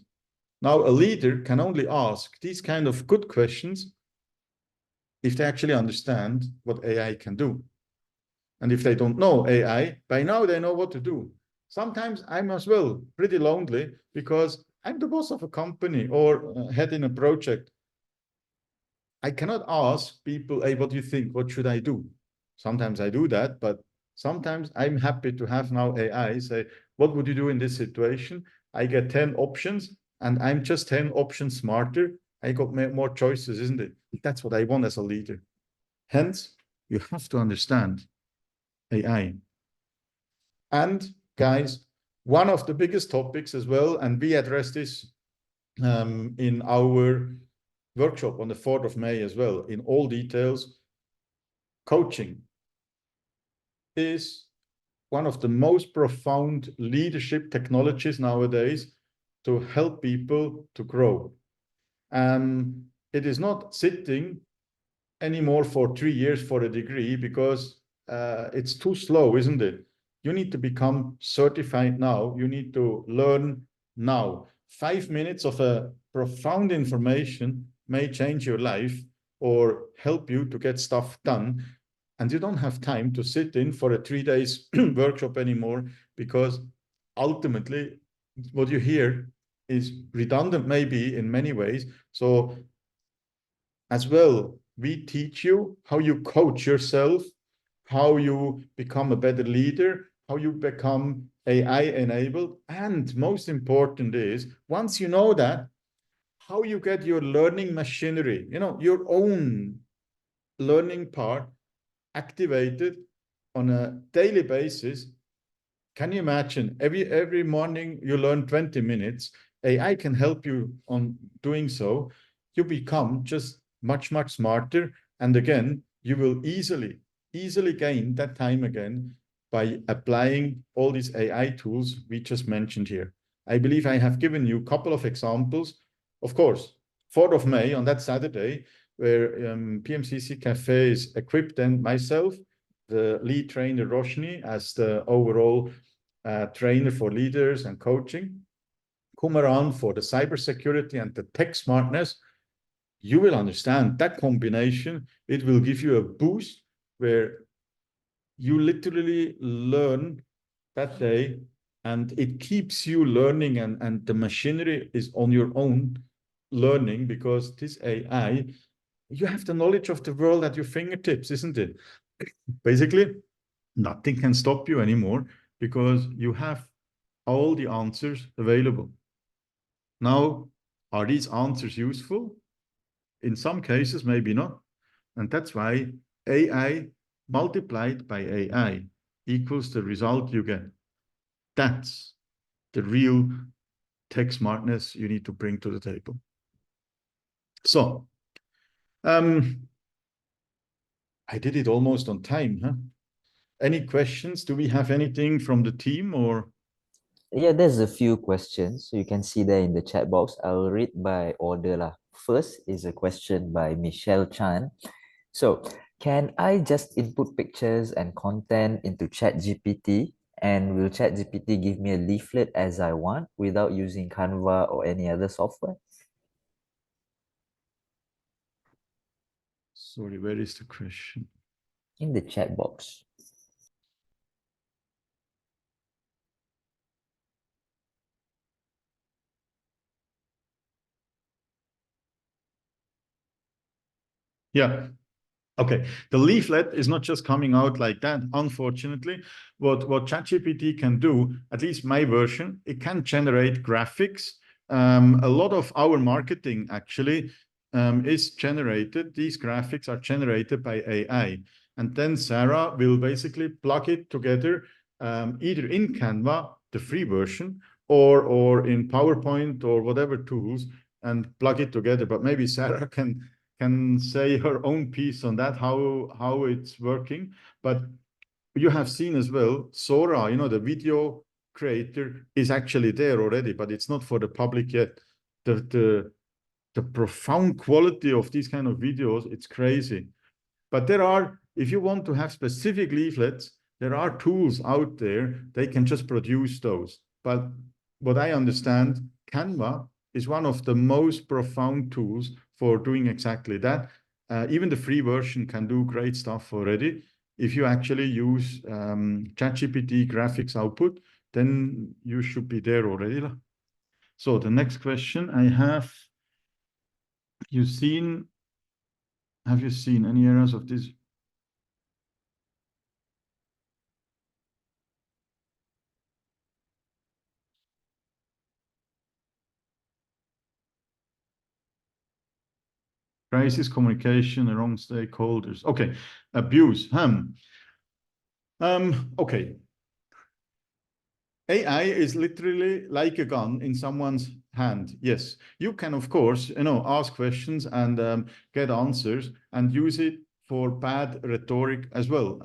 Now, a leader can only ask these kind of good questions if they actually understand what AI can do. And if they don't know AI, by now they know what to do. Sometimes I'm as well pretty lonely because I'm the boss of a company or heading a project. I cannot ask people, hey, what do you think? What should I do? Sometimes I do that, but sometimes I'm happy to have now AI say, what would you do in this situation? I get 10 options and I'm just 10 options smarter. I got more choices, isn't it? That's what I want as a leader. Hence, you have to understand AI. And guys, one of the biggest topics as well, and we address this in our workshop on the 4th of May as well, in all details, coaching is one of the most profound leadership technologies nowadays to help people to grow. It is not sitting anymore for 3 years for a degree, because it's too slow, isn't it? You need to become certified now. You need to learn now. 5 minutes of a profound information may change your life or help you to get stuff done. And you don't have time to sit in for a 3 days workshop anymore, because ultimately what you hear is redundant maybe in many ways. So as well, we teach you how you coach yourself, how you become a better leader, how you become AI enabled. And most important is, once you know that, how you get your learning machinery, your own learning part activated on a daily basis. Can you imagine every morning you learn 20 minutes? AI can help you on doing so. You become just much, much smarter. And again, you will easily gain that time again by applying all these AI tools we just mentioned here. I believe I have given you a couple of examples. Of course, 4th of May on that Saturday, where PMCC.Cafe is equipped, and myself, the lead trainer Roshni, as the overall trainer for leaders and coaching, come around for the cybersecurity and the tech smartness. You will understand that combination. It will give you a boost where you literally learn that day, and it keeps you learning, and the machinery is on your own learning, because this AI, you have the knowledge of the world at your fingertips, isn't it? Basically, nothing can stop you anymore, because you have all the answers available. Now, are these answers useful? In some cases, maybe not. And that's why AI multiplied by AI equals the result you get. That's the real tech smartness you need to bring to the table. So, I did it almost on time, huh? Any questions? Do we have anything from the team, or? Yeah, there's a few questions. So you can see there in the chat box. I'll read by order lah. First is a question by Michelle Chan. So, can I just input pictures and content into ChatGPT, and will ChatGPT give me a leaflet as I want without using Canva or any other software? Sorry, where is the question? In the chat box. Yeah. Okay. The leaflet is not just coming out like that. Unfortunately, what ChatGPT can do, at least my version, it can generate graphics. A lot of our marketing actually is generated. These graphics are generated by AI. And then Sarah will basically plug it together, either in Canva, the free version, or in PowerPoint or whatever tools, and plug it together. But maybe Sarah can say her own piece on that, how it's working. But you have seen as well, Sora, the video creator, is actually there already, but it's not for the public yet. The profound quality of these kind of videos, it's crazy. But there are, if you want to have specific leaflets, there are tools out there. They can just produce those. But what I understand, Canva is one of the most profound tools for doing exactly that. Even the free version can do great stuff already. If you actually use ChatGPT graphics output, then you should be there already. So the next question I have, have you seen any errors of this? Crisis communication, wrong stakeholders. Okay, abuse. Okay. AI is literally like a gun in someone's hand. Yes, you can, of course, ask questions and get answers and use it for bad rhetoric as well.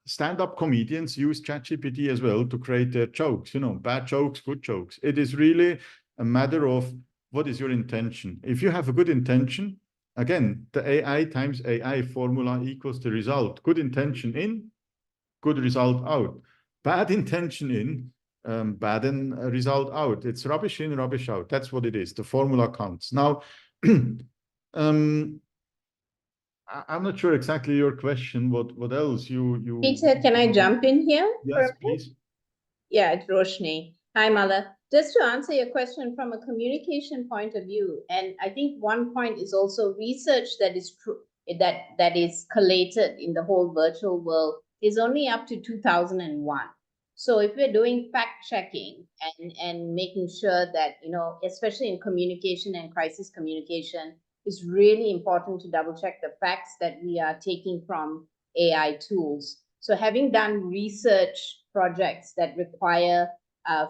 stand-up comedians use ChatGPT as well to create their jokes, bad jokes, good jokes. It is really a matter of what is your intention. If you have a good intention, again, the AI times AI formula equals the result. Good intention in, good result out. Bad intention in, bad result out. It's rubbish in, rubbish out. That's what it is. The formula counts. Now, I'm not sure exactly your question. What else you Peter, can I jump in here? Yes, please. Yeah, it's Roshni. Hi, Mala. Just to answer your question from a communication point of view, and I think one point is also research that is that is collated in the whole virtual world is only up to 2001. So if we're doing fact checking and making sure that, especially in communication and crisis communication, it's really important to double check the facts that we are taking from AI tools. So having done research projects that require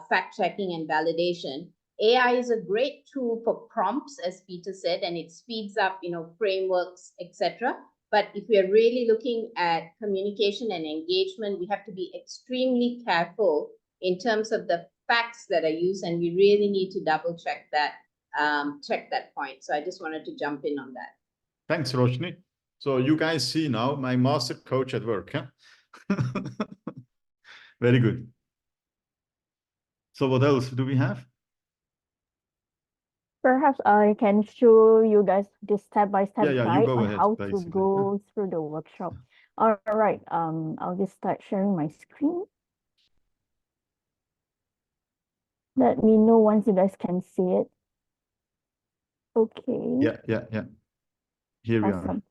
fact checking and validation, AI is a great tool for prompts, as Peter said, and it speeds up, frameworks, etc. But if we are really looking at communication and engagement, we have to be extremely careful in terms of the facts that are used, and we really need to double check that point. So I just wanted to jump in on that. Thanks, Roshni. So you guys see now my master coach at work, huh? Very good. So what else do we have? Perhaps I can show you guys this step-by-step you guide go on ahead, how basically. to go through the workshop. All right, I'll just start sharing my screen. Let me know once you guys can see it. Okay. Yeah. Here we are.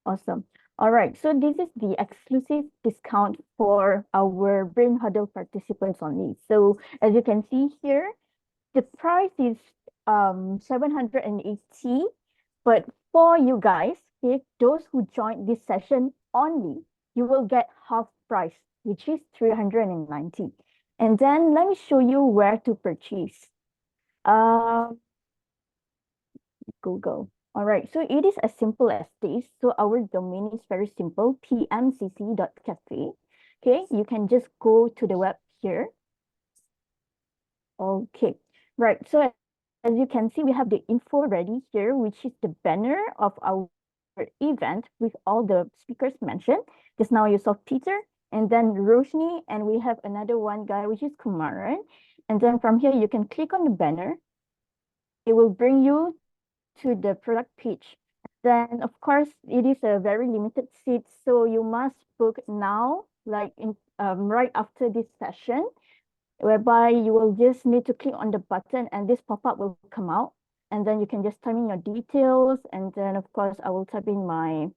Awesome. All right, so this is the exclusive discount for our BrainHuddle participants only. So as you can see here, the price is 780, but for you guys, okay, those who join this session only, you will get half price, which is 390. And then let me show you where to purchase. Google. All right, so it is as simple as this. So our domain is very simple, PMCC.Cafe. Okay, you can just go to the web here. Okay, right. So as you can see, we have the info ready here, which is the banner of our event with all the speakers mentioned. Just now you saw Peter and then Roshni, and we have another one guy, which is Kumaran. And then from here, you can click on the banner. It will bring you to the product page. Then, of course, it is a very limited seat, so you must book now, like in right after this session, whereby you will just need to click on the button and this pop-up will come out. And then you can just type in your details. And then, of course, I will type in my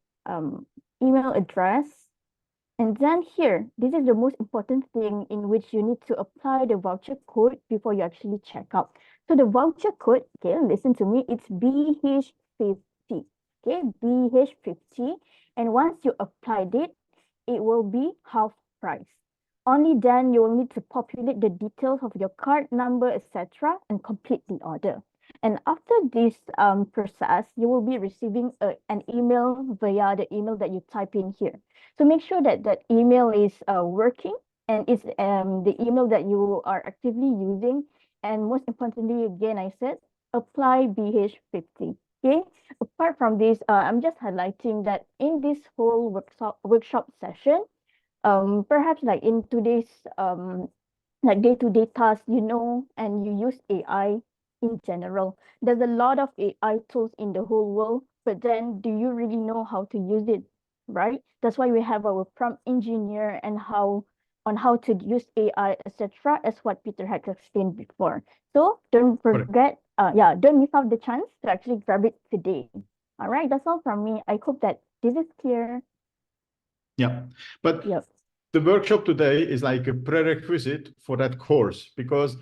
email address. And then here, this is the most important thing in which you need to apply the voucher code before you actually check out. So the voucher code, okay, listen to me, it's BH50, okay, BH50. And once you applied it, it will be half price. Only then you will need to populate the details of your card number, etc., and complete the order. And after this process, you will be receiving an email via the email that you type in here. So make sure that that email is working and it's the email that you are actively using. And most importantly, again, I said, apply BH50. Okay. Apart from this, I'm just highlighting that in this whole workshop session, perhaps like in today's like day-to-day tasks, and you use AI in general. There's a lot of AI tools in the whole world, but then do you really know how to use it, right? That's why we have our prompt engineer and how to use AI, etc., as what Peter had explained before. So don't forget, don't miss out the chance to actually grab it today. All right, that's all from me. I hope that this is clear. Yeah, but Yep. The workshop today is like a prerequisite for that course, because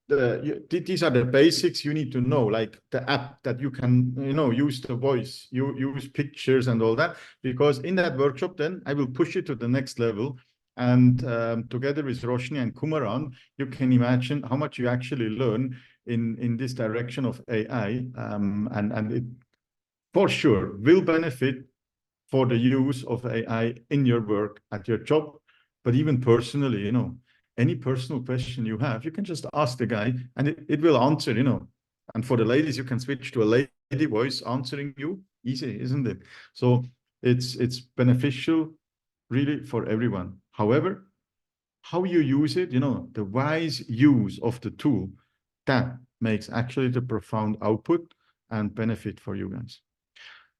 these are the basics you need to know, like the app that you can, use the voice, you use pictures and all that, because in that workshop, then I will push it to the next level. And together with Roshni and Kumaran, you can imagine how much you actually learn in this direction of AI. And it for sure will benefit for the use of AI in your work, at your job, but even personally, you know, any personal question you have, you can just ask the guy and it will answer, you know. And for the ladies, you can switch to a lady voice answering you. Easy, isn't it? So it's beneficial really for everyone. However, how you use it, you know, the wise use of the tool, that makes actually the profound output and benefit for you guys.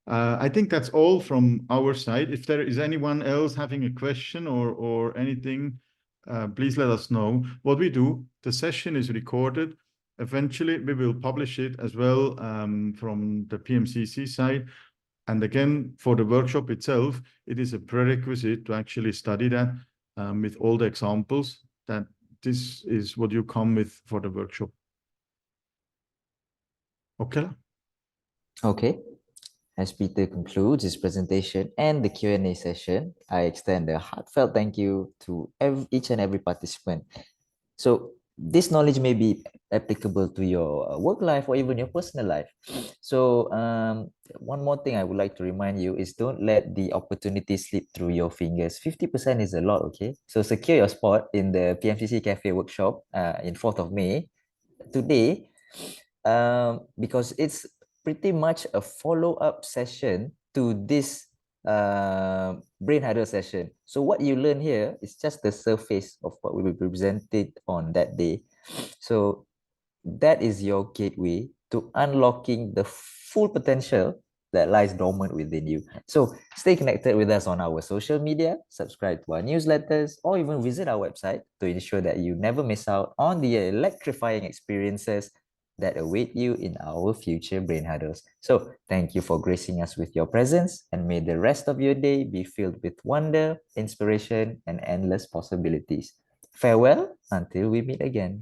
I think that's all from our side. If there is anyone else having a question or anything, please let us know. What we do, the session is recorded. Eventually, we will publish it as well from the PMCC side. And again, for the workshop itself, it is a prerequisite to actually study that with all the examples, that this is what you come with for the workshop. Okay. Okay. As Peter concludes his presentation and the Q&A session, I extend a heartfelt thank you to each and every participant. So this knowledge may be applicable to your work life or even your personal life. So one more thing I would like to remind you is don't let the opportunity slip through your fingers. 50% is a lot, okay? So secure your spot in the PMCC.Cafe workshop in 4th of May today, because it's pretty much a follow-up session to this BrainHuddle session. So what you learn here is just the surface of what will be presented on that day. So that is your gateway to unlocking the full potential that lies dormant within you. So stay connected with us on our social media, subscribe to our newsletters, or even visit our website to ensure that you never miss out on the electrifying experiences that await you in our future brain huddles. So thank you for gracing us with your presence, and may the rest of your day be filled with wonder, inspiration, and endless possibilities. Farewell until we meet again.